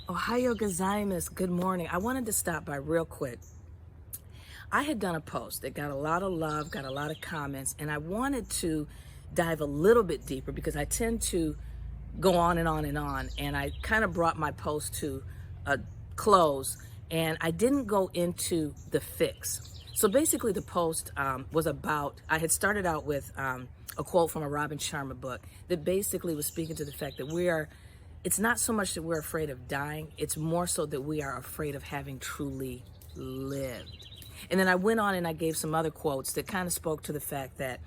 𝗧𝗵𝗂𝗯, good morning. I wanted to stop by real quick. I had done a post that got a lot of love, got a lot of comments, and I wanted to dive a little bit deeper because I tend to go on and on and on, and I kind of brought my post to a close, and I didn't go into the fix. So basically the post was about, I had started out with a quote from a Robin Sharma book that basically was speaking to the fact that it's not so much that we're afraid of dying, it's more so that we are afraid of having truly lived. And then I went on and I gave some other quotes that kind of spoke to the fact that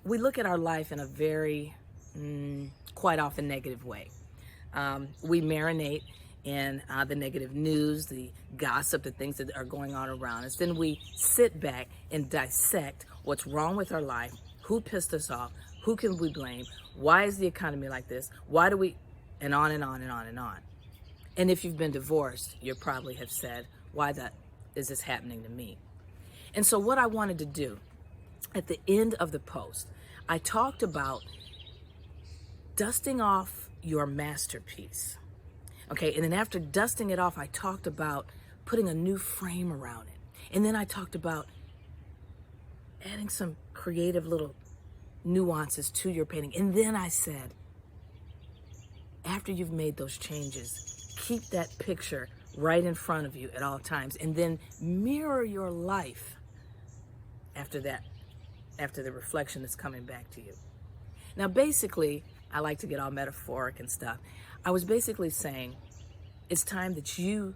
we look at our life in a very, quite often negative way. We marinate in the negative news, the gossip, the things that are going on around us. Then we sit back and dissect what's wrong with our life, who pissed us off, who can we blame, why is the economy like this, why do we, and on and on and on and on. And if you've been divorced, you probably have said, why is this happening to me? And so what I wanted to do, at the end of the post, I talked about dusting off your masterpiece. Okay, and then after dusting it off, I talked about putting a new frame around it. And then I talked about adding some creative little nuances to your painting. And then I said, after you've made those changes, keep that picture right in front of you at all times, and then mirror your life after that, after the reflection that's coming back to you. Now, basically, I like to get all metaphoric and stuff. I was basically saying, it's time that you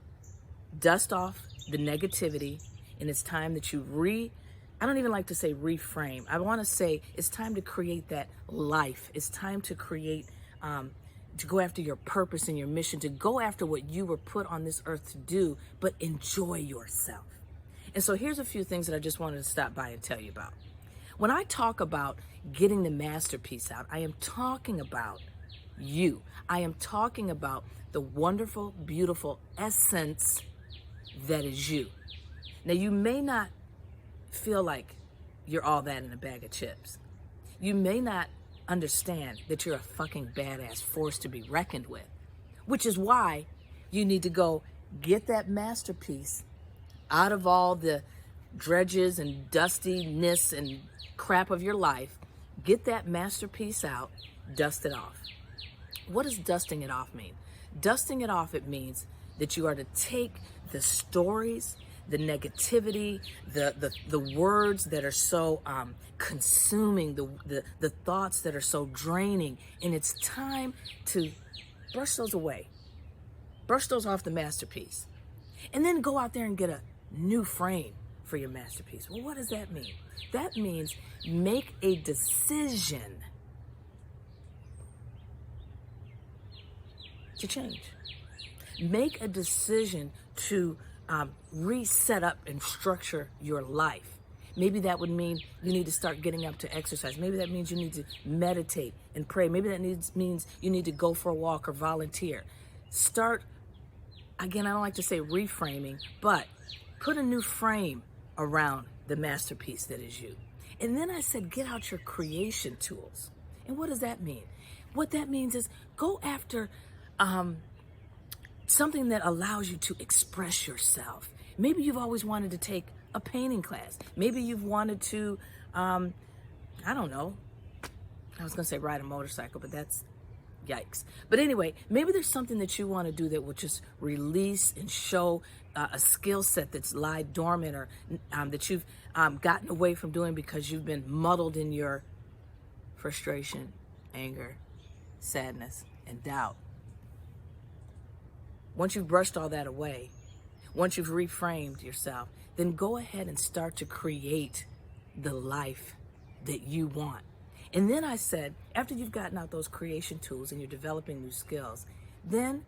dust off the negativity, and it's time that you I don't even like to say reframe. I want to say it's time to create that life. It's time to create, to go after your purpose and your mission, to go after what you were put on this earth to do, but enjoy yourself. And so here's a few things that I just wanted to stop by and tell you about. When I talk about getting the masterpiece out, I am talking about you. I am talking about the wonderful, beautiful essence that is you. Now, you may not feel like you're all that in a bag of chips. You may not understand that you're a fucking badass force to be reckoned with, which is why you need to go get that masterpiece out of all the dredges and dustiness and crap of your life. Get that masterpiece out, dust it off. What does dusting it off mean? Dusting it off, it means that you are to take the stories, the negativity, the words that are so consuming, the thoughts that are so draining, and it's time to brush those away. Brush those off the masterpiece. And then go out there and get a new frame for your masterpiece. Well, what does that mean? That means make a decision to change. Make a decision to reset up and structure your life. Maybe that would mean you need to start getting up to exercise. Maybe that means you need to meditate and pray. Maybe that means you need to go for a walk or volunteer. Start, again, I don't like to say reframing, but put a new frame around the masterpiece that is you. And then I said, get out your creation tools. And what does that mean? What that means is go after something that allows you to express yourself. Maybe you've always wanted to take a painting class. Maybe you've wanted to, I don't know, I was gonna say ride a motorcycle, but that's yikes. But anyway, maybe there's something that you wanna do that will just release and show a skill set that's lied dormant, or that you've gotten away from doing because you've been muddled in your frustration, anger, sadness, and doubt. Once you've brushed all that away, once you've reframed yourself, then go ahead and start to create the life that you want. And then I said, after you've gotten out those creation tools and you're developing new skills, then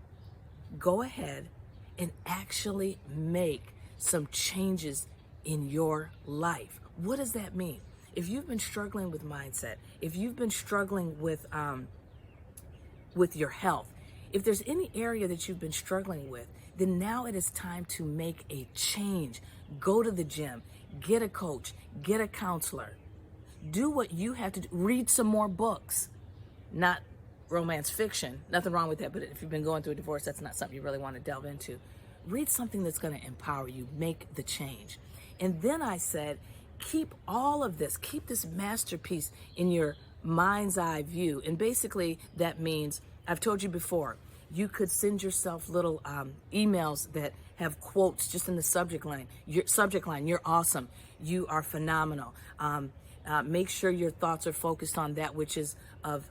go ahead and actually make some changes in your life. What does that mean? If you've been struggling with mindset, if you've been struggling with your health, if there's any area that you've been struggling with, then now it is time to make a change. Go to the gym, get a coach, get a counselor. Do what you have to do. Read some more books. Not romance fiction, nothing wrong with that, but if you've been going through a divorce, that's not something you really want to delve into. Read something that's going to empower you, make the change. And then I said, keep all of this, keep this masterpiece in your mind's eye view. And basically that means, I've told you before, you could send yourself little emails that have quotes just in the subject line. You're awesome. You are phenomenal. Make sure your thoughts are focused on that which is of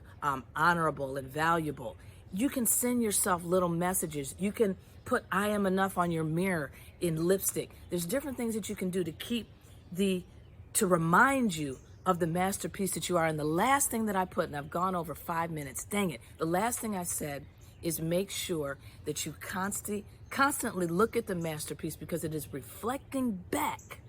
honorable and valuable. You can send yourself little messages. You can put "I am enough" on your mirror in lipstick. There's different things that you can do to remind you of the masterpiece that you are. And the last thing that I put, and I've gone over 5 minutes, dang it, the last thing I said is make sure that you constantly look at the masterpiece, because it is reflecting back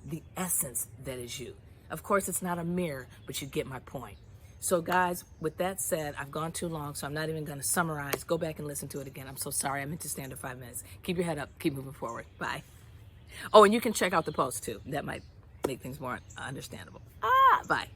the essence that is you. Of course, it's not a mirror, but you get my point. So guys, with that said, I've gone too long, so I'm not even going to summarize. Go back and listen to it again. I'm so sorry. I meant to stay under 5 minutes. Keep your head up. Keep moving forward. Bye. Oh, and you can check out the post too. That might make things more understandable. Bye.